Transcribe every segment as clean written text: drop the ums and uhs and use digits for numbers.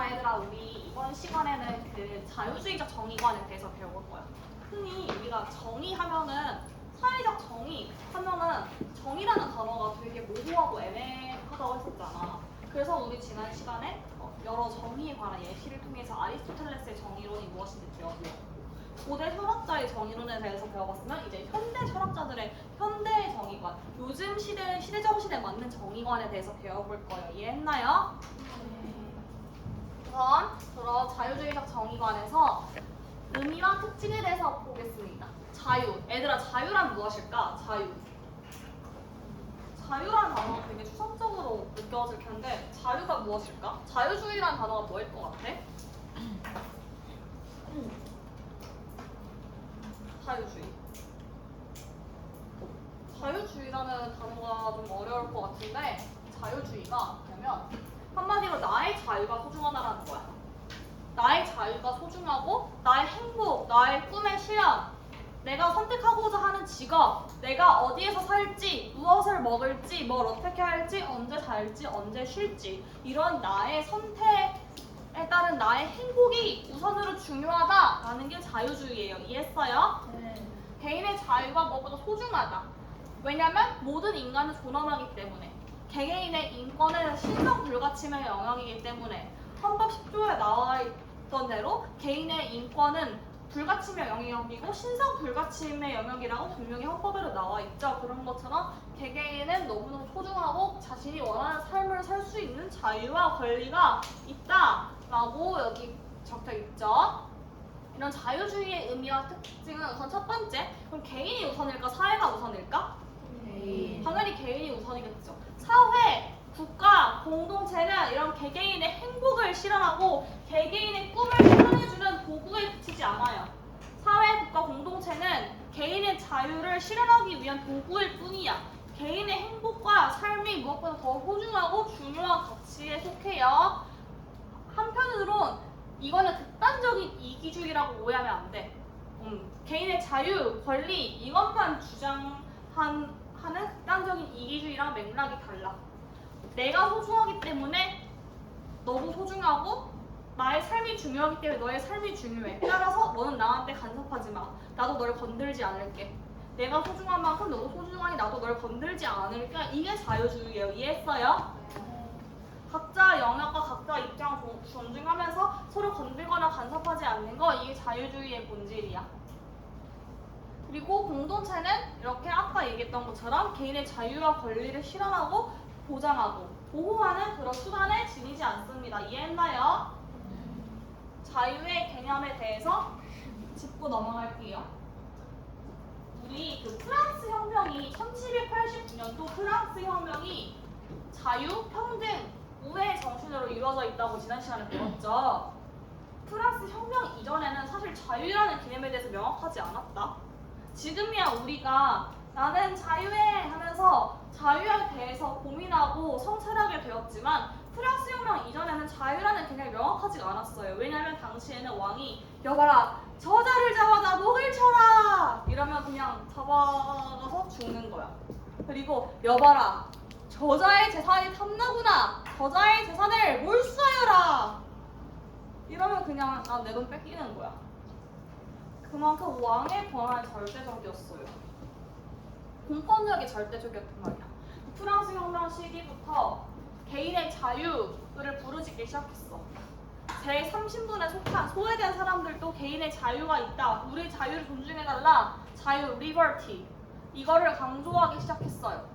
자, 얘들아, 우리 이번 시간에는 그 자유주의적 정의관에 대해서 배워볼 거야. 흔히 우리가 정의하면은, 사회적 정의 하면은 정의라는 단어가 되게 모호하고 애매하다고 했었잖아. 그래서 우리 지난 시간에 여러 정의에 관한 예시를 통해서 아리스토텔레스의 정의론이 무엇인지 배워보고, 고대 철학자의 정의론에 대해서 배워봤으면 이제 현대 철학자들의 현대의 정의관, 요즘 시대에 맞는 정의관에 대해서 배워볼 거예요. 이해했나요? 우선 자유주의적 정의관에서 의미와 특징에 대해서 보겠습니다. 자유. 얘들아, 자유란 무엇일까? 자유. 자유라는 단어가 되게 추상적으로 느껴질 텐데 자유가 무엇일까? 자유주의라는 단어가 뭐일 것 같아? 자유주의. 자유주의라는 단어가 좀 어려울 것 같은데 자유주의가 그러면 한마디로 나의 자유가 소중하다라는 거야. 나의 자유가 소중하고 나의 행복, 나의 꿈의 실현, 내가 선택하고자 하는 직업, 내가 어디에서 살지, 무엇을 먹을지, 뭘 어떻게 할지, 언제 잘지, 언제 쉴지, 이런 나의 선택에 따른 나의 행복이 우선으로 중요하다라는 게 자유주의예요. 이해했어요? 네. 개인의 자유가 무엇보다 소중하다. 왜냐면 모든 인간은 존엄하기 때문에, 개개인의 인권은 신성 불가침의 영역이기 때문에, 헌법 10조에 나와 있던 대로 개인의 인권은 불가침의 영역이고 신성 불가침의 영역이라고 분명히 헌법에도 나와 있죠. 그런 것처럼 개개인은 너무너무 소중하고 자신이 원하는 삶을 살 수 있는 자유와 권리가 있다라고 여기 적혀 있죠. 이런 자유주의의 의미와 특징은 우선 첫 번째, 그럼 개인이 우선일까 사회가 우선일까? 당연히 개인이 우선이겠죠. 사회, 국가, 공동체는 이런 개개인의 행복을 실현하고 개개인의 꿈을 실현해주는 도구에 그치지 않아요. 사회, 국가, 공동체는 개인의 자유를 실현하기 위한 도구일 뿐이야. 개인의 행복과 삶이 무엇보다 더 소중하고 중요한 가치에 속해요. 한편으로는 이거는 극단적인 이기주의라고 오해하면 안 돼. 개인의 자유, 권리 이것만 주장하는 극단적인 이기주의랑 맥락이 달라. 내가 소중하기 때문에 너도 소중하고 나의 삶이 중요하기 때문에 너의 삶이 중요해. 따라서 너는 나한테 간섭하지 마. 나도 널 건들지 않을게. 내가 소중한 만큼 너도 소중하니 나도 널 건들지 않을게. 이게 자유주의예요. 이해했어요? 각자 영역과 각자 입장을 존중하면서 서로 건들거나 간섭하지 않는 거, 이게 자유주의의 본질이야. 그리고 공동체는 이렇게 아까 얘기했던 것처럼 개인의 자유와 권리를 실현하고 보장하고 보호하는 그런 수단에 지니지 않습니다. 이해했나요? 자유의 개념에 대해서 짚고 넘어갈게요. 우리 그 프랑스 혁명이 1789년도 프랑스 혁명이 자유, 평등, 우애의 정신으로 이루어져 있다고 지난 시간에 배웠죠. 프랑스 혁명 이전에는 사실 자유라는 개념에 대해서 명확하지 않았다. 지금이야 우리가 나는 자유해 하면서 자유에 대해서 고민하고 성찰하게 되었지만 프랑스 혁명 이전에는 자유라는 개념이 명확하지가 않았어요. 왜냐하면 당시에는 왕이 여봐라 저자를 잡아다 목을 쳐라 이러면 그냥 잡아가서 죽는 거야. 그리고 여봐라 저자의 재산이 탐나구나 저자의 재산을 몰수하여라 이러면 그냥 내 돈 뺏기는 거야. 그만큼 왕의 권한이 절대적이었어요. 공권력이 절대적이었단 말이야. 프랑스 혁명 시기부터 개인의 자유를 부르짖기 시작했어. 제3신분에 속한 소외된 사람들도 개인의 자유가 있다. 우리 자유를 존중해달라. 자유, 리버티. 이거를 강조하기 시작했어요.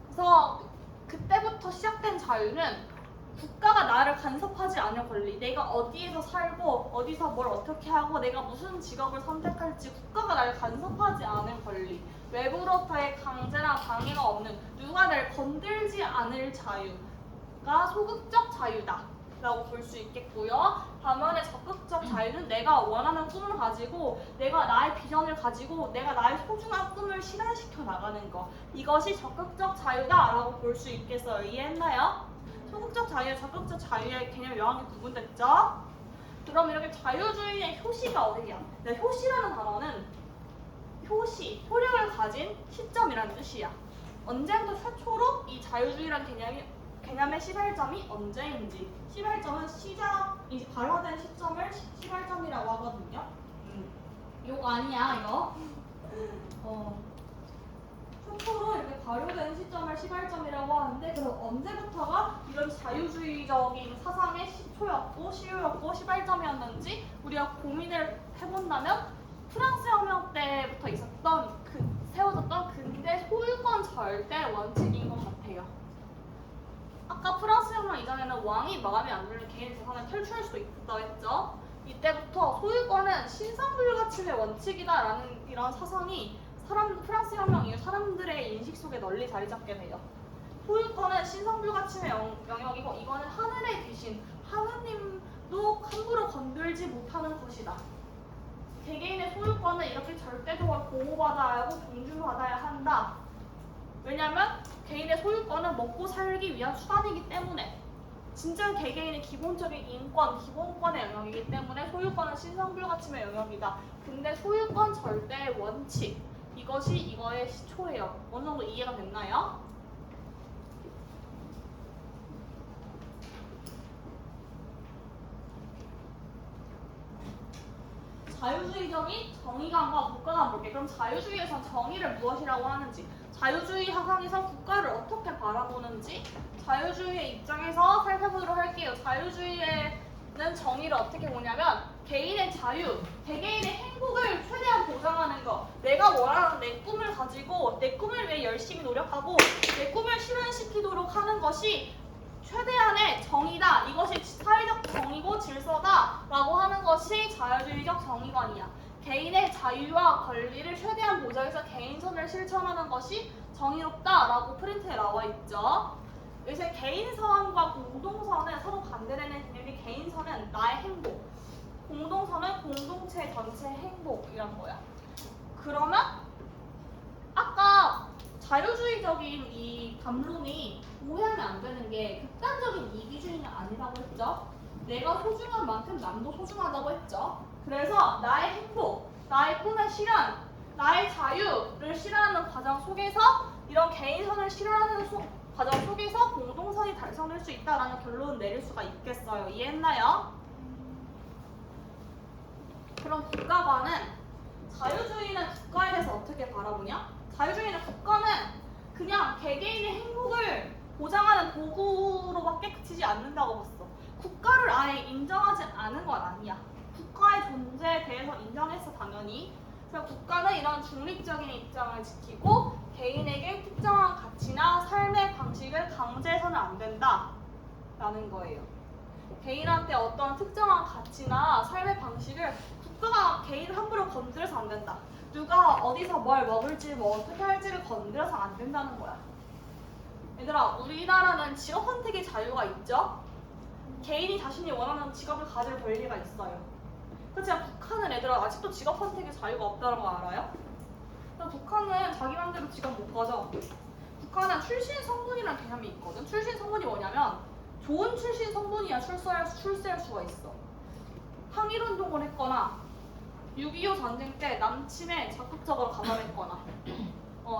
그래서 그때부터 시작된 자유는 국가가 나를 간섭하지 않을 권리, 내가 어디에서 살고 어디서 뭘 어떻게 하고 내가 무슨 직업을 선택할지 국가가 나를 간섭하지 않을 권리, 외부로부터의 강제나 방해가 없는 누가 나를 건들지 않을 자유가 소극적 자유다 라고 볼 수 있겠고요. 반면에 적극적 자유는 내가 원하는 꿈을 가지고 내가 나의 비전을 가지고 내가 나의 소중한 꿈을 실현시켜 나가는 것, 이것이 적극적 자유다 라고 볼 수 있겠어요. 이해했나요? 소극적 자유와 적극적 자유의 개념이 명확히 구분됐죠? 그럼 이렇게 자유주의의 효시가 어디냐? 효시라는 단어는 효력을 가진 시점이라는 뜻이야. 언제부터 최초로 이 자유주의라는 개념의 시발점이 언제인지. 시발점은 시작이 발화된 시점을 시발점이라고 하거든요. 욕 아니야 이거. 최초로 이렇게 발효된 시점을 시발점이라고 하는데, 그럼 언제부터가 이런 자유주의적인 사상의 시초였고 시효였고 시발점이었는지 우리가 고민을 해본다면, 프랑스 혁명 때부터 있었던 세워졌던 근대 소유권 절대 원칙인 것 같아요. 아까 프랑스 혁명 이전에는 왕이 마음에 안 들면 개인 재산을 탈취할 수도 있다고 했죠. 이때부터 소유권은 신성불가침의 원칙이다라는 이런 사상이 프랑스 혁명 이후 사람들의 인식 속에 널리 자리 잡게 돼요. 소유권은 신성불가침의 영역이고, 이거는 하늘의 귀신, 하느님도 함부로 건들지 못하는 것이다. 개개인의 소유권은 이렇게 절대적으로 보호받아야 하고 존중받아야 한다. 왜냐면 개인의 소유권은 먹고 살기 위한 수단이기 때문에, 진짜 개개인의 기본적인 인권, 기본권의 영역이기 때문에 소유권은 신성불가침의 영역이다. 근데 소유권 절대 원칙, 이것이 이거의 시초예요. 어느 정도 이해가 됐나요? 자유주의적인 정의관과 국가관 볼게. 그럼 자유주의에선 정의를 무엇이라고 하는지, 자유주의 사상에서 국가를 어떻게 바라보는지 자유주의의 입장에서 살펴보도록 할게요. 자유주의에는 정의를 어떻게 보냐면, 개인의 자유, 개개인의 행복을 최대한 보장하는 거. 내가 원하는 내 꿈을 가지고 내 꿈을 위해 열심히 노력하고 내 꿈을 실현시키도록 하는 것이 최대한의 정의다. 이것이 사회적 정의고 질서다 라고 하는 것이 자유주의적 정의관이야. 개인의 자유와 권리를 최대한 보장해서 개인선을 실천하는 것이 정의롭다 라고 프린트에 나와 있죠. 요새 개인선과 공동선은 서로 반대되는 개념이, 개인선은 나의 행복, 공동선은 공동체 전체의 행복이란 거야. 그러면 아까 자유주의적인 이 담론이 오해하면 안 되는 게, 극단적인 이기주의는 아니라고 했죠. 내가 소중한 만큼 남도 소중하다고 했죠. 그래서 나의 행복, 나의 꿈의 실현, 나의 자유를 실현하는 과정 속에서, 이런 개인선을 실현하는 과정 속에서 공동선이 달성될 수 있다라는 결론을 내릴 수가 있겠어요. 이해했나요? 그럼 국가관은, 자유주의는 국가에 대해서 어떻게 바라보냐? 자유주의는 국가는 그냥 개개인의 행복을 보장하는 도구로밖에 그치지 않는다고 봤어. 국가를 아예 인정하지 않은 건 아니야. 국가의 존재에 대해서 인정했어, 당연히. 그래서 국가는 이런 중립적인 입장을 지키고 개인에게 특정한 가치나 삶의 방식을 강제해서는 안 된다 라는 거예요. 개인한테 어떤 특정한 가치나 삶의 방식을 국가가 개인을 함부로 건드려서 안 된다. 누가 어디서 뭘 먹을지 뭐 어떻게 할지를 건드려서 안 된다는 거야. 얘들아, 우리나라는 직업 선택의 자유가 있죠? 개인이 자신이 원하는 직업을 가질 권리가 있어요. 그렇지만 북한은, 얘들아, 아직도 직업 선택의 자유가 없다는 거 알아요? 북한은 자기 맘대로 직업 못 가져. 북한은 출신 성분이라는 개념이 있거든. 출신 성분이 뭐냐면, 좋은 출신 성분이야 출세할 수가 있어. 항일운동을 했거나 6.25 전쟁 때 남침에 적극적으로 가담했거나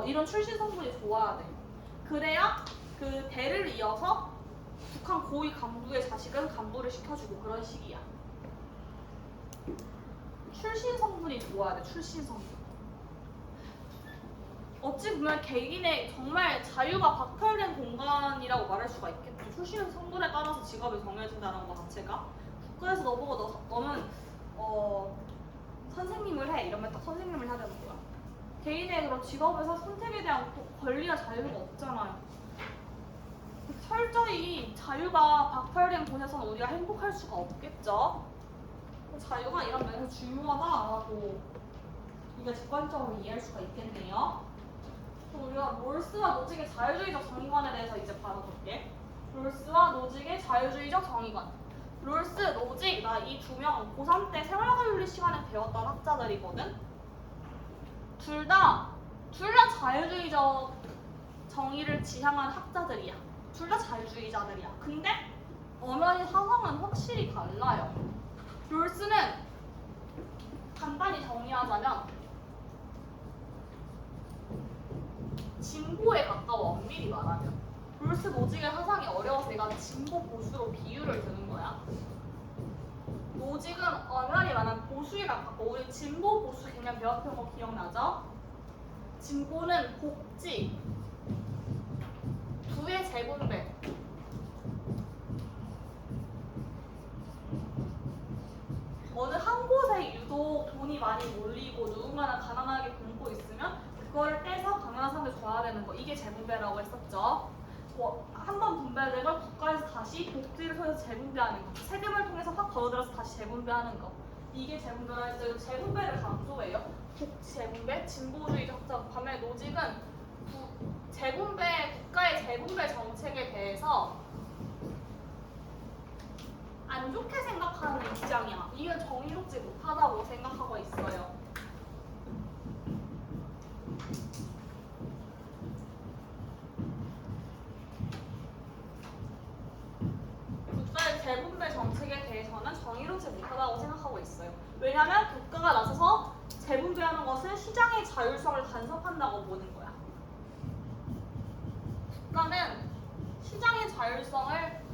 이런 출신 성분이 좋아야 돼. 그래야 그 대를 이어서 북한 고위 간부의 자식은 간부를 시켜주고 그런 식이야. 출신 성분이 좋아야 돼. 출신 성분. 어찌 보면 개인의 정말 자유가 박탈된 공간이라고 말할 수가 있겠죠. 출신 성분에 따라서 직업이 정해진다는 것 자체가. 국가에서 너보고 너는 선생님을 해 이러면 딱 선생님을 해야 되는 거야. 개인의 그런 직업에서 선택에 대한 권리와 자유가 없잖아요. 철저히 자유가 박탈된 곳에서는 우리가 행복할 수가 없겠죠. 자유가 이런 면에서 중요하다라고 우리가 직관적으로 이해할 수가 있겠네요. 그럼 우리가 롤스와 노직의 자유주의적 정의관에 대해서 이제 받아볼게. 롤스와 노직의 자유주의적 정의관. 롤스, 노직, 나 이 두 명 고3 때 생활과윤리 시간에 배웠던 학자들이거든. 둘 다 자유주의적 정의를 지향한 학자들이야. 둘 다 자유주의자들이야. 근데 엄연히 사상은 확실히 달라요. 롤스는 간단히 정의하자면 진보에 가까워, 엄밀히 말하면. 롤스 노직의 사상이 어려워서 얘가 진보 보수로 비유를 드는 거야. 노직은 엄연히 말하면 보수에 가깝고 우리 진보 보수 개념 배웠던 거 기억나죠? 진보는 복지, 부의 재분배, 어느 한 곳에 유독 돈이 많이 몰리고 누군가는 가난하게 굶고 있으면 그거를 떼서 가난한 사람들 줘야 되는 거, 이게 재분배라고 했었죠. 한 번 분배된 걸 국가에서 다시 복지를 통해서 재분배하는 거, 세금을 통해서 확 걸어들여서 다시 재분배하는 거, 이게 재분배라 해서 재분배를 강조해요. 복지 재분배, 진보주의 학자 반면에 노직은 재분배, 국가의 재분배 정책에 대해서 안 좋게 생각하는 입장이야. 이건 정의롭지 못하다고 생각하고 있어요. 국가의 재분배 정책에 대해서는 정의롭지 못하다고 생각하고 있어요. 왜냐하면 국가가 나서서 재분배하는 것은 시장의 자율성을 간섭한다고 보는 거야. 국가는 시장의 자율성을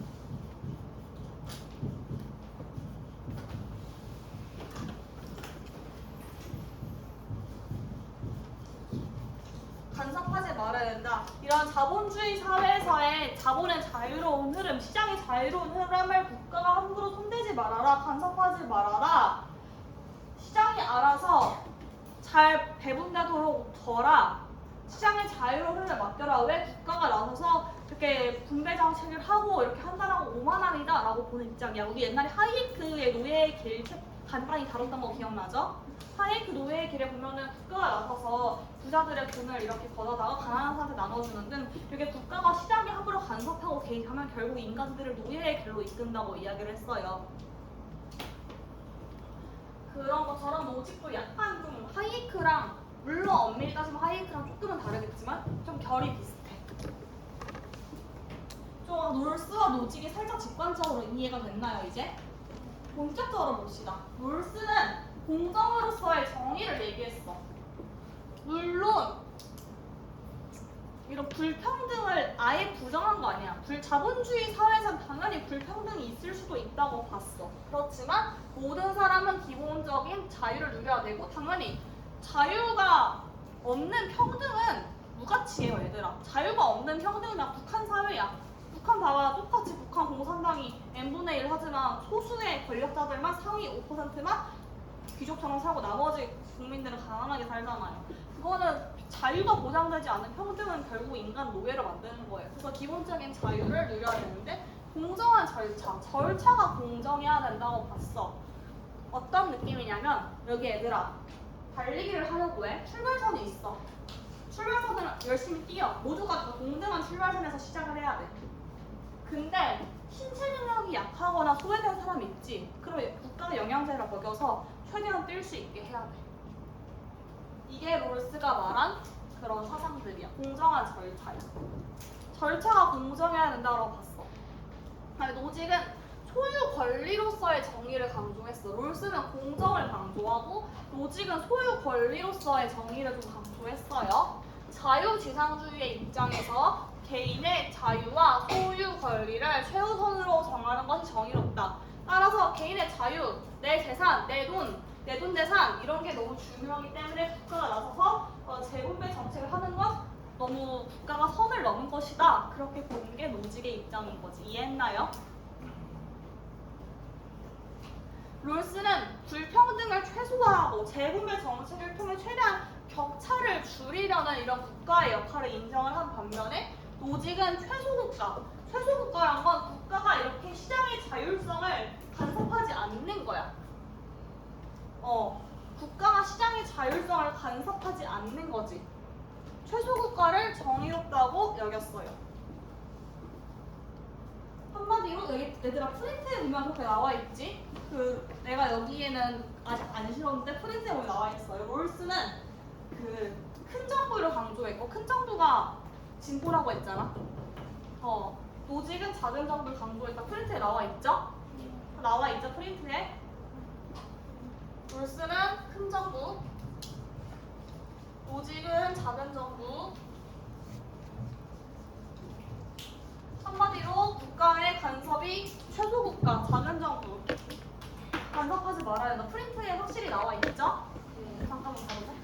간섭하지 말아야 된다. 이런 자본주의 사회에서의 자본의 자유로운 흐름, 시장의 자유로운 흐름을 국가가 함부로 손대지 말아라, 간섭하지 말아라. 시장이 알아서 잘 배분되도록 둬라. 시장의 자유로운 흐름을 맡겨라. 왜 국가가 나서서 이렇게 분배 정책을 하고 이렇게 한다라고 오만합니다라고 보는 입장이야. 우리 옛날에 하이에크의 노예의 길 간단히 다뤘던 거 기억나죠? 하이에크 노예의 길에 보면은 국가가 나서서 부자들의 돈을 이렇게 걷어다가 가난한 사람한테 나눠주는 등 이렇게 국가가 시장에 함부로 간섭하고 개입하면 결국 인간들을 노예의 길로 이끈다고 이야기를 했어요. 그런 것처럼 노직도 약간 좀 하이에크랑, 물론 엄밀히 따지면 하이에크랑 조금은 다르겠지만 좀 결이 비슷해. 좀 롤스와 노직이 살짝 직관적으로 이해가 됐나요 이제? 본격적으로 봅시다. 롤스는 공정으로서의 정의를 얘기했어. 물론 이런 불평등을 아예 부정한 거 아니야. 자본주의 사회에선 당연히 불평등이 있을 수도 있다고 봤어. 그렇지만 모든 사람은 기본적인 자유를 누려야 되고, 당연히 자유가 없는 평등은 무가치예요 얘들아. 자유가 없는 평등이나 북한 사회야. 북한 봐봐. 똑같이 북한 공산당이 n분의 1 하지만 소수의 권력자들만 상위 5%만 귀족처럼 살고 나머지 국민들은 가난하게 살잖아요. 그거는 자유가 보장되지 않는 평등은 결국 인간 노예를 만드는 거예요. 그래서 기본적인 자유를 누려야 되는데 공정한 절차가 공정해야 된다고 봤어. 어떤 느낌이냐면 여기 얘들아 달리기를 하려고 해. 출발선이 있어. 출발선을 열심히 뛰어. 모두가 다 동등한 출발선에서 시작을 해야 돼. 근데 신체 능력이 약하거나 소외된 사람이 있지. 그럼 국가가 영양제를 먹여서 최대한 뛸 수 있게 해야 돼. 이게 롤스가 말한 그런 사상들이야. 공정한 절차야. 절차가 공정해야 된다고 봤어. 아니, 노직은 소유 권리로서의 정의를 강조했어. 롤스는 공정을 강조하고 노직은 소유 권리로서의 정의를 좀 강조했어요. 자유지상주의의 입장에서 개인의 자유와 소유 권리를 최우선으로 정하는 것이 정의롭다. 따라서 개인의 자유, 내 재산, 내 돈 재산 이런 게 너무 중요하기 때문에 국가가 나서서 재분배 정책을 하는 건 너무 국가가 선을 넘은 것이다. 그렇게 보는 게 노직의 입장인 거지. 이해했나요? 롤스는 불평등을 최소화하고 재분배 정책을 통해 최대한 격차를 줄이려는 이런 국가의 역할을 인정을 한 반면에 노직은 최소국가. 최소국가란 건 국가가 이렇게 시장의 자율성을 간섭하지 않는 거야. 국가가 시장의 자율성을 간섭하지 않는 거지. 최소국가를 정의롭다고 여겼어요. 한마디로 여기 얘들아 프린트에 보면 그렇게 나와 있지. 내가 여기에는 아직 안 실었는데 프린트에 보면 나와 있어요. 롤스는 큰 정부를 강조했고 큰 정부가 진보라고 했잖아. 노직은 작은 정부를 강조했다. 프린트에 나와 있죠? 나와 있죠 프린트에. 롤스는 큰 정부, 노직은 작은 정부. 국가의 간섭이 최소 국가, 작은 정부. 간섭하지 말아야 된다. 프린트에 확실히 나와 있죠? 잠깐만 봐보세요.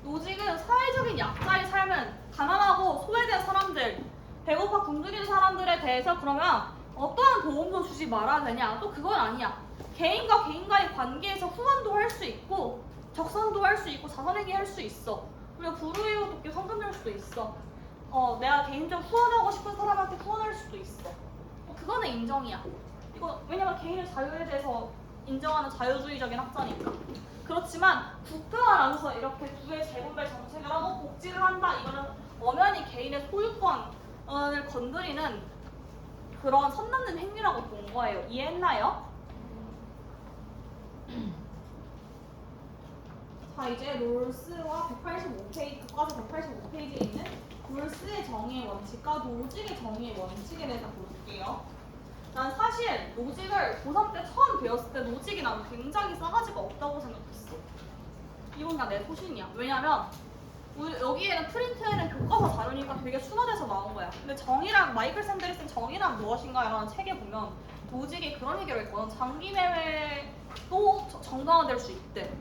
노직은 사회적인 약자의 삶은 가난하고 소외된 사람들, 배고파 굶주린 사람들에 대해서 그러면 어떠한 도움도 주지 말아야 되냐? 또 그건 아니야. 개인과 개인과의 관계에서 후원도 할 수 있고 적선도 할 수 있고 자선행위 할 수 있어. 우리가 불우이웃 돕기 성금 낼 수도 있어. 내가 개인적으로 후원하고 싶은 사람한테 후원할 수도 있어. 그거는 인정이야. 이거 왜냐면 개인의 자유에 대해서 인정하는 자유주의적인 학자니까. 그렇지만 국가가 나서서 이렇게 부의 재분배 정책을 하고 복지를 한다. 이거는 엄연히 개인의 소유권을 건드리는 그런 선 넘는 행위라고 본 거예요. 이해했나요? 자, 이제 롤스와 185페이지, 교과서 185페이지에 있는 롤스의 정의의 원칙과 노직의 정의의 원칙에 대해서 볼게요. 난 사실 노직을 고3 때 처음 배웠을 때 노직이 난 굉장히 싸가지가 없다고 생각했어. 이건 그냥 내 소신이야. 왜냐면 여기에는 프린트에는 교과서 자료니까 되게 순화돼서 나온 거야. 근데 정의란, 마이클 샌델이 쓴 정의란 무엇인가 라는 책에 보면 노직이 그런 얘기를 했거든. 장기 매매도 정당화될 수 있대.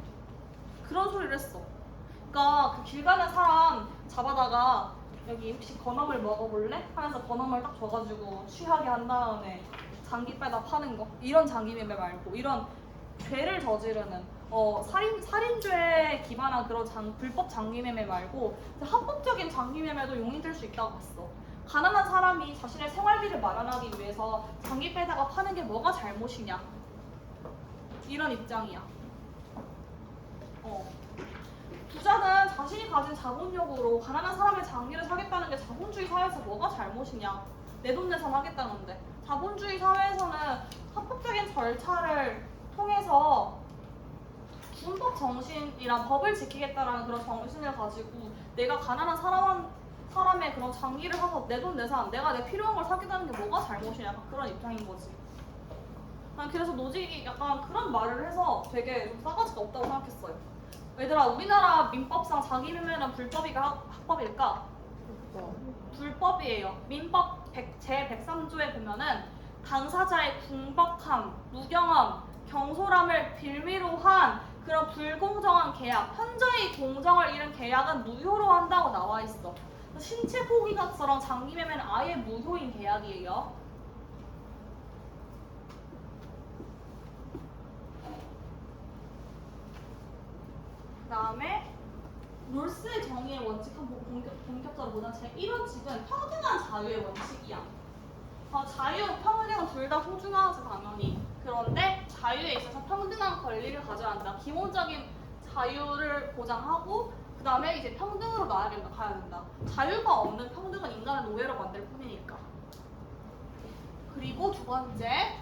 그런 소리를 했어. 그러니까 그 길 가는 사람 잡아다가 여기 혹시 건어물 먹어볼래? 하면서 건어물 딱 줘가지고 취하게 한 다음에 장기 빼다 파는 거. 이런 장기 매매 말고 이런 죄를 저지르는 살인죄에 기반한 그런 불법 장기 매매 말고 합법적인 장기 매매도 용인될 수 있다고 봤어. 가난한 사람이 자신의 생활비를 마련하기 위해서 장기 빼다가 파는 게 뭐가 잘못이냐. 이런 입장이야. 부자는 자신이 가진 자본력으로 가난한 사람의 장기를 사겠다는 게 자본주의 사회에서 뭐가 잘못이냐. 내 돈 내산 하겠다는데. 자본주의 사회에서는 합법적인 절차를 통해서 준법 정신이란 법을 지키겠다라는 그런 정신을 가지고 내가 가난한 사람의 그런 장기를 사서 내 돈 내산, 내가 내 필요한 걸 사겠다는 게 뭐가 잘못이냐. 그런 입장인 거지. 난 그래서 노직이 약간 그런 말을 해서 되게 좀 싸가지가 없다고 생각했어요. 얘들아, 우리나라 민법상 자기 매매는 불법이가 합법일까? 불법이에요. 민법 제103조에 보면은 당사자의 궁박함, 무경험, 경솔함을 빌미로 한 그런 불공정한 계약, 현저히 공정을 잃은 계약은 무효로 한다고 나와 있어. 신체 포기각서랑 장기 매매는 아예 무효인 계약이에요. 그 다음에 롤스의 정의의 원칙 한번 본격적으로 보자. 제1원칙은 평등한 자유의 원칙이야. 자유, 평등은 둘 다 소중하지 당연히. 그런데 자유에 있어서 평등한 권리를 가져야 한다. 기본적인 자유를 보장하고 그 다음에 이제 평등으로 가야 된다. 자유가 없는 평등은 인간을 노예로 만들 뿐이니까. 그리고 두 번째,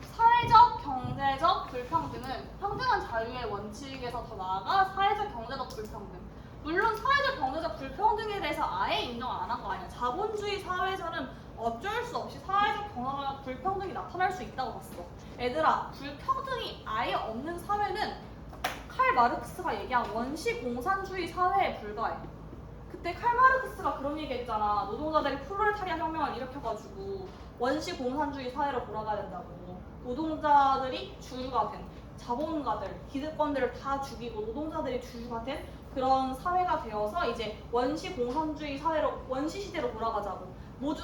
사회적, 경제적 불평등은 평등한 자유의 원칙에서 더 나아가 사회적, 경제적 불평등. 물론 사회적, 경제적 불평등에 대해서 아예 인정 안 한 거 아니야. 자본주의 사회에서는 어쩔 수 없이 사회적, 경제적 불평등이 나타날 수 있다고 봤어. 얘들아, 불평등이 아예 없는 사회는 칼 마르크스가 얘기한 원시 공산주의 사회에 불과해. 그때 칼 마르크스가 그런 얘기 했잖아. 노동자들이 프롤레타리아 혁명을 일으켜가지고 원시 공산주의 사회로 돌아가야 된다고. 노동자들이 주주가 된 자본가들, 기득권들을 다 죽이고 노동자들이 주주가 된 그런 사회가 되어서 이제 원시 공산주의 사회로, 원시 시대로 돌아가자고. 모두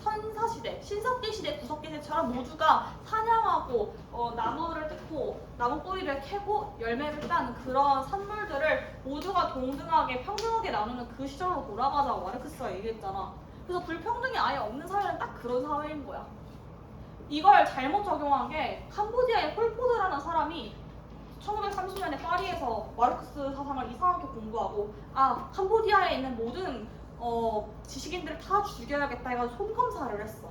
선사시대, 신석기 시대, 구석기 시대처럼 모두가 사냥하고 나무를 뜯고 나무 뿌리를 캐고 열매를 따는 그런 산물들을 모두가 동등하게 평등하게 나누는 그 시절로 돌아가자고 마르크스가 얘기했잖아. 그래서 불평등이 아예 없는 사회는 딱 그런 사회인 거야. 이걸 잘못 적용한 게 캄보디아의 폴포드라는 사람이 1930년에 파리에서 마르크스 사상을 이상하게 공부하고 캄보디아에 있는 모든 지식인들을 다 죽여야겠다 해가지고 손 검사를 했어.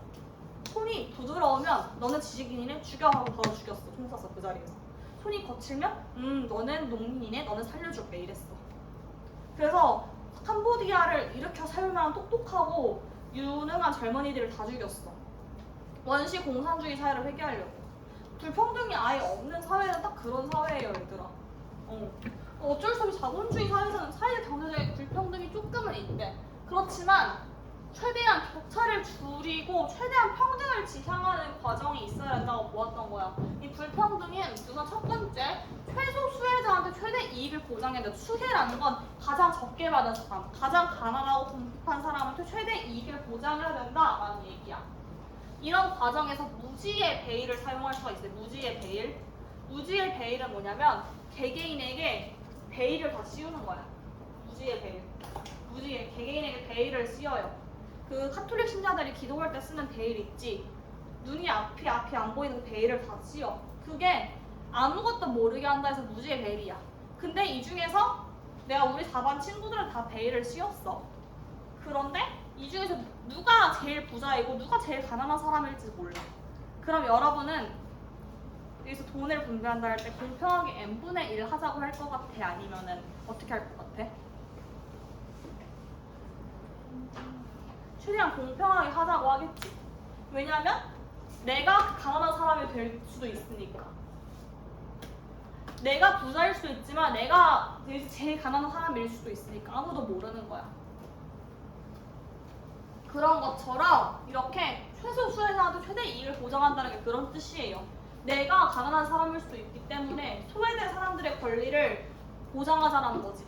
손이 부드러우면 너는 지식인이네 죽여 하고 바로 죽였어. 총 쐈어 그 자리에서. 손이 거칠면 너는 농민이네 너는 살려줄게 이랬어. 그래서 캄보디아를 일으켜 세울 만한 똑똑하고 유능한 젊은이들을 다 죽였어. 원시 공산주의 사회를 회귀하려고. 불평등이 아예 없는 사회는 딱 그런 사회예요 얘들아. 어쩔 수 없이 자본주의 사회에서는 사회적 경제적인 불평등이 조금은 있대. 그렇지만 최대한 격차를 줄이고 최대한 평등을 지향하는 과정이 있어야 한다고 보았던 거야. 이 불평등은 우선 첫 번째, 최소 수혜자한테 최대 이익을 보장해야 돼. 수혜라는 건 가장 적게 받은 사람, 가장 가난하고 궁핍한 사람한테 최대 이익을 보장해야 된다라는 얘기야. 이런 과정에서 무지의 베일을 사용할 수가 있어요. 무지의 베일. 무지의 베일은 뭐냐면 개개인에게 베일을 다 씌우는 거야. 무지의 베일. 무지의 개개인에게 베일을 씌워요. 그 카톨릭 신자들이 기도할 때 쓰는 베일 있지. 눈이 앞이 안 보이는 그 베일을 다 씌워. 그게 아무것도 모르게 한다 해서 무지의 베일이야. 근데 이 중에서 내가 우리 4반 친구들은 다 베일을 씌웠어. 그런데 이 중에서 누가 제일 부자이고 누가 제일 가난한 사람일지 몰라. 그럼 여러분은 여기서 돈을 분배한다 할 때 공평하게 n분의 1 하자고 할 것 같아? 아니면은 어떻게 할 것 같아? 최대한 공평하게 하자고 하겠지. 왜냐면 내가 가난한 사람이 될 수도 있으니까. 내가 부자일 수도 있지만 내가 제일 가난한 사람일 수도 있으니까 아무도 모르는 거야. 그런 것처럼 이렇게 최소 수혜자한테 최대 이익을 보장한다는 게 그런 뜻이에요. 내가 가난한 사람일 수도 있기 때문에 소외된 사람들의 권리를 보장하자는 거지.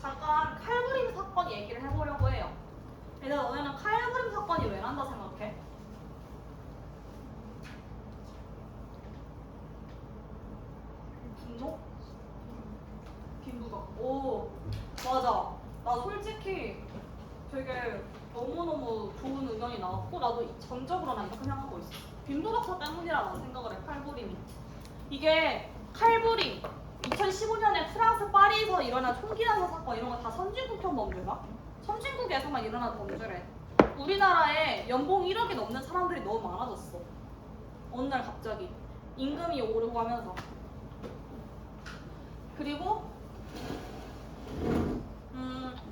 잠깐 칼부림 사건 얘기를 해보려고 해요. 얘들아, 너네는 칼부림 사건이 왜 난다 생각해? 분노? 빈부격. 오, 맞아. 나 솔직히 되게 너무너무 좋은 의견이 나왔고 나도 전적으로 난 이렇게 생각하고 있어. 빈부격차 때문이라고 생각을 해. 칼부림이. 이게 칼부림 2015년에 프랑스 파리에서 일어난 총기 난사 사건 이런 거 다 선진국형 범죄가? 선진국에서만 일어난 범죄래. 우리나라에 연봉 1억이 넘는 사람들이 너무 많아졌어. 어느 날 갑자기 임금이 오르고 하면서. 그리고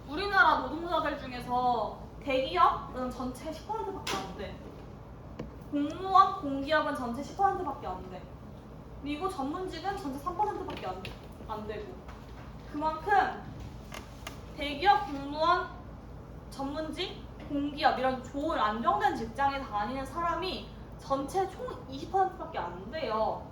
우리나라 노동자들 중에서 대기업은 전체 10%밖에 안 돼. 공무원, 공기업은 전체 10%밖에 안 돼. 그리고 전문직은 전체 3%밖에 안 되고. 그만큼 대기업, 공무원, 전문직, 공기업 이런 좋은 안정된 직장에 다니는 사람이 전체 총 20%밖에 안 돼요.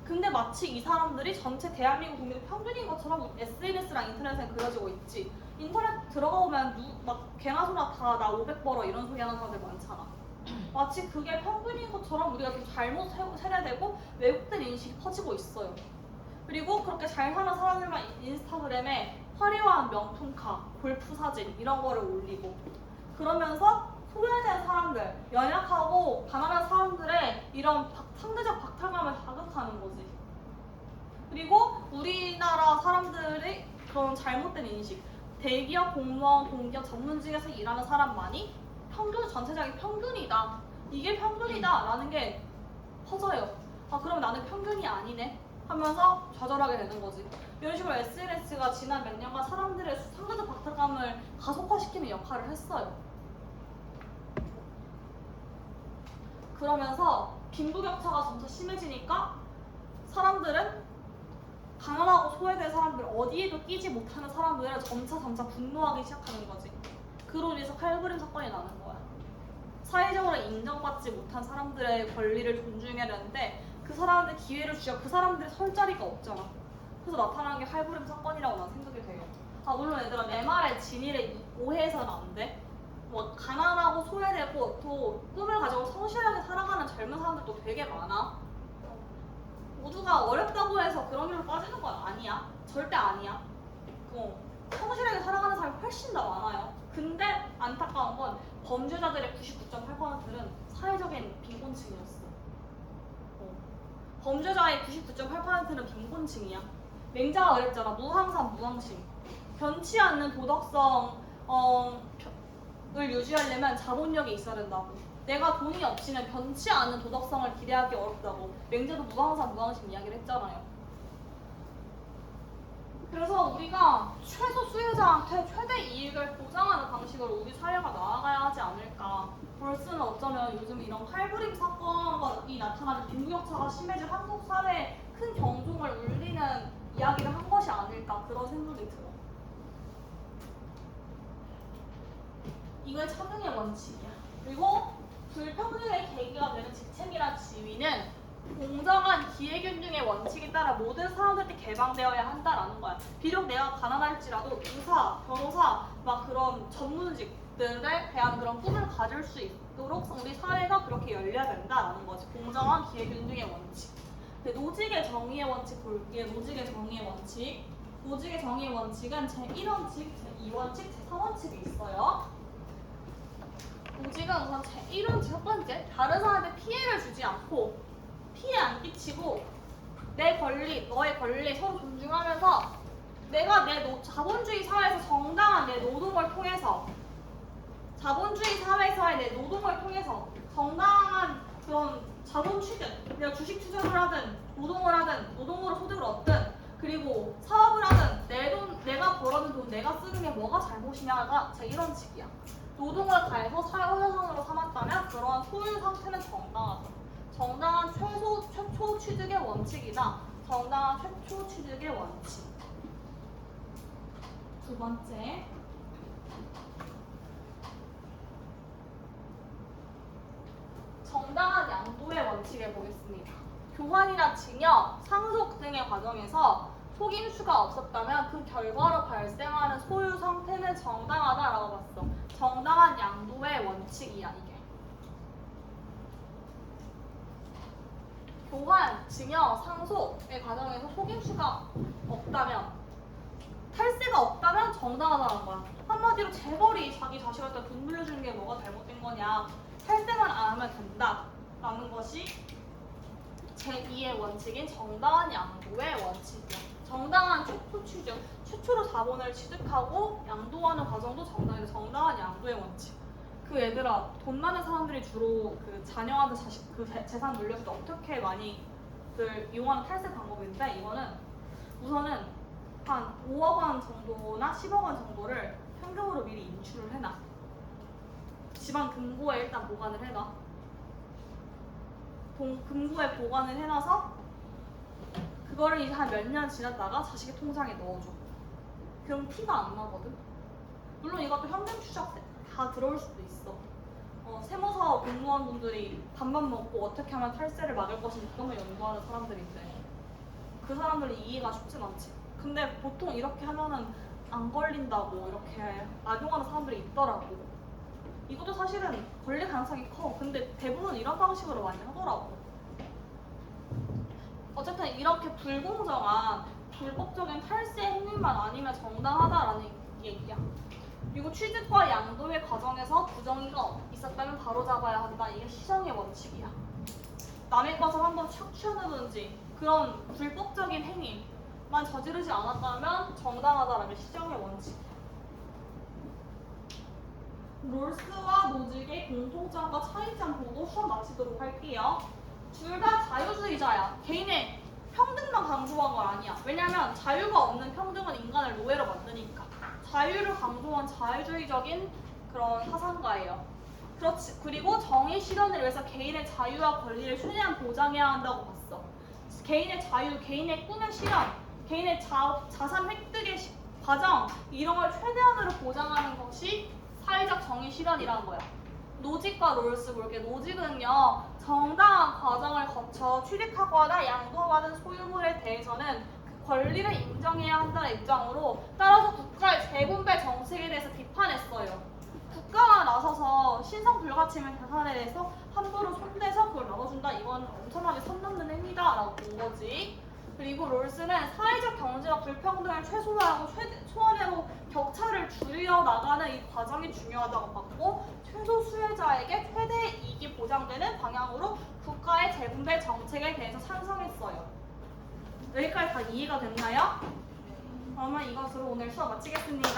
근데 마치 이 사람들이 전체 대한민국 국민의 평균인 것처럼 SNS랑 인터넷에 그려지고 있지. 인터넷 들어가 보면 막 개나 소나 다 나 500 벌어 이런 소리 하는 사람들 많잖아. 마치 그게 평균인 것처럼 우리가 좀 잘못 세뇌되고 왜곡된 인식이 퍼지고 있어요. 그리고 그렇게 잘 사는 사람들만 인스타그램에 화려한 명품카, 골프 사진 이런 거를 올리고 그러면서 소외된 사람들, 연약하고 가난한 사람들의 이런 상대적 박탈감을 자극하는 거지. 그리고 우리나라 사람들의 그런 잘못된 인식, 대기업, 공무원, 공기업, 전문직에서 일하는 사람만이 전체적인 평균이다. 이게 평균이다 라는 게 퍼져요. 아, 그럼 나는 평균이 아니네 하면서 좌절하게 되는 거지. 이런 식으로 SNS가 지난 몇 년간 사람들의 상대적 박탈감을 가속화시키는 역할을 했어요. 그러면서 빈부격차가 점차 심해지니까 사람들은 가난하고 소외된 사람들, 어디에도 끼지 못하는 사람들은 점차 분노하기 시작하는 거지. 그로 인해서 칼부림 사건이 나는 거야. 사회적으로 인정받지 못한 사람들의 권리를 존중해야 되는데 그 사람한테 기회를 주자 그 사람들이 설 자리가 없잖아. 그래서 나타나는 게 칼부림 사건이라고 난 생각이 돼요. 아, 물론 얘들아, 내 말에 진위를 오해해서는 안 돼. 뭐 가난하고 소외되고 또 꿈을 가지고 성실하게 살아가는 젊은 사람들도 되게 많아. 모두가 어렵다고 해서 그런 길로 빠지는 건 아니야. 절대 아니야. 성실하게 살아가는 사람이 훨씬 더 많아요. 근데 안타까운 건 범죄자들의 99.8%는 사회적인 빈곤층이었어. 범죄자의 99.8%는 빈곤층이야. 맹자가 그랬잖아. 무항산 무항심. 변치 않는 도덕성을 유지하려면 자본력이 있어야 된다고. 내가 돈이 없이는 변치 않은 도덕성을 기대하기 어렵다고. 맹자도 무항산 무항심 이야기를 했잖아요. 그래서 우리가 최소 수혜자한테 최대 이익을 보장하는 방식으로 우리 사회가 나아가야 하지 않을까. 벌스는 어쩌면 요즘 이런 칼부림 사건이 나타나는 빈부격차가 심해진 한국 사회의 큰 경종을 울리는 이야기를 한 것이 아닐까 그런 생각이 들어. 이거의 차등의 원칙이야. 그리고 불평등의 계기가 되는 직책이란 지위는 공정한 기회균등의 원칙에 따라 모든 사람들한테 개방되어야 한다라는 거야. 비록 내가 가난할지라도 의사, 변호사, 막 그런 전문직들에 대한 그런 꿈을 가질 수 있도록 우리 사회가 그렇게 열려야 된다라는 거지. 공정한 기회균등의 원칙. 노직의 정의의 원칙 볼게요. 노직의 정의의 원칙. 노직의 정의의 원칙은 제1원칙, 제2원칙, 제3원칙이 있어요. 노직은 우선 제1원칙 첫 번째, 다른 사람한테 피해를 주지 않고 피해 안 끼치고 내 권리, 너의 권리 서로 존중하면서 내가 내 자본주의 사회에서 정당한 내 노동을 통해서 자본주의 사회에서의 내 노동을 통해서 정당한 그런 자본 취득, 내가 주식 투자를 하든 노동을 하든 노동으로 소득을 얻든 그리고 사업을 하든 내가 벌어든 돈 내가 쓰는 게 뭐가 잘못이냐가 제1원칙이야. 노동을 다해서 사회생활으로 삼았다면 그러한 소유 상태는 정당하다. 정당한 최초 취득의 원칙이다. 정당한 최초 취득의 원칙. 두 번째. 정당한 양도의 원칙을 보겠습니다. 교환이나 증여, 상속 등의 과정에서 속임수가 없었다면 그 결과로 발생하는 소유 상태는 정당하다라고 봤어. 정당한 양도의 원칙이야 이게. 교환, 증여, 상속의 과정에서 속임수가 없다면 탈세가 없다면 정당하다는 거야. 한마디로 재벌이 자기 자식한테 돈 물려주는 게 뭐가 잘못된 거냐. 탈세만 안 하면 된다라는 것이 제2의 원칙인 정당한 양도의 원칙이야. 정당한 최초 취득, 최초로 자본을 취득하고 양도하는 과정도 정당한 양도의 원칙. 그 얘들아, 돈 많은 사람들이 주로 그 자녀한테 재산 물렸을 때 어떻게 많이들 이용하는 탈세 방법인데 이거는 우선은 한 5억 원 정도나 10억 원 정도를 현금으로 미리 인출을 해놔. 집안 금고에 일단 보관을 해놔. 금고에 보관을 해놔서 그거를 이제 한 몇 년 지났다가 자식의 통장에 넣어줘. 그럼 티가 안 나거든. 물론 이것도 현금 추적 다 들어올 수도 있어. 세무서 공무원분들이 밥만 먹고 어떻게 하면 탈세를 막을 것인지 그런 걸 연구하는 사람들인데 그 사람들이 이해가 쉽진 않지. 근데 보통 이렇게 하면은 안 걸린다고 이렇게 악용하는 사람들이 있더라고. 이것도 사실은 걸릴 가능성이 커. 근데 대부분 이런 방식으로 많이 하더라고. 어쨌든 이렇게 불공정한 불법적인 탈세 행위만 아니면 정당하다라는 얘기야. 그리고 취득과 양도의 과정에서 부정의가 있었다면 바로잡아야 한다. 이게 시정의 원칙이야. 남의 것을 한번 착취한다든지 그런 불법적인 행위만 저지르지 않았다면 정당하다라는 게 시정의 원칙이야. 롤스와 노직의 공통점과 차이점 보고 수업 마치도록 할게요. 둘 다 자유주의자야. 개인의 평등만 강조한 건 아니야. 왜냐면 자유가 없는 평등은 인간을 노예로 만드니까. 자유를 강조한 자유주의적인 그런 사상가예요. 그렇지. 그리고 정의 실현을 위해서 개인의 자유와 권리를 최대한 보장해야 한다고 봤어. 개인의 자유, 개인의 꿈의 실현, 개인의 자산 획득의 과정 이런 걸 최대한으로 보장하는 것이 사회적 정의 실현이라는 거야. 노직과 롤스 볼게. 노직은요, 정당한 과정을 거쳐 취득하거나 양도받은 소유물에 대해서는 그 권리를 인정해야 한다는 입장으로 따라서 국가의 재분배 정책에 대해서 비판했어요. 국가가 나서서 신성 불가침의 자산에 대해서 함부로 손대서 그걸 나눠준다. 이건 엄청나게 선 넘는 행위다라고 본 거지. 그리고 롤스는 사회적 경제적 불평등을 최소화하고 초원으로 격차를 줄여 나가는 이 과정이 중요하다고 봤고 최소 수혜자에게 최대 이익이 보장되는 방향으로 국가의 재분배 정책에 대해서 찬성했어요. 여기까지 다 이해가 됐나요? 그러면 이것으로 오늘 수업 마치겠습니다.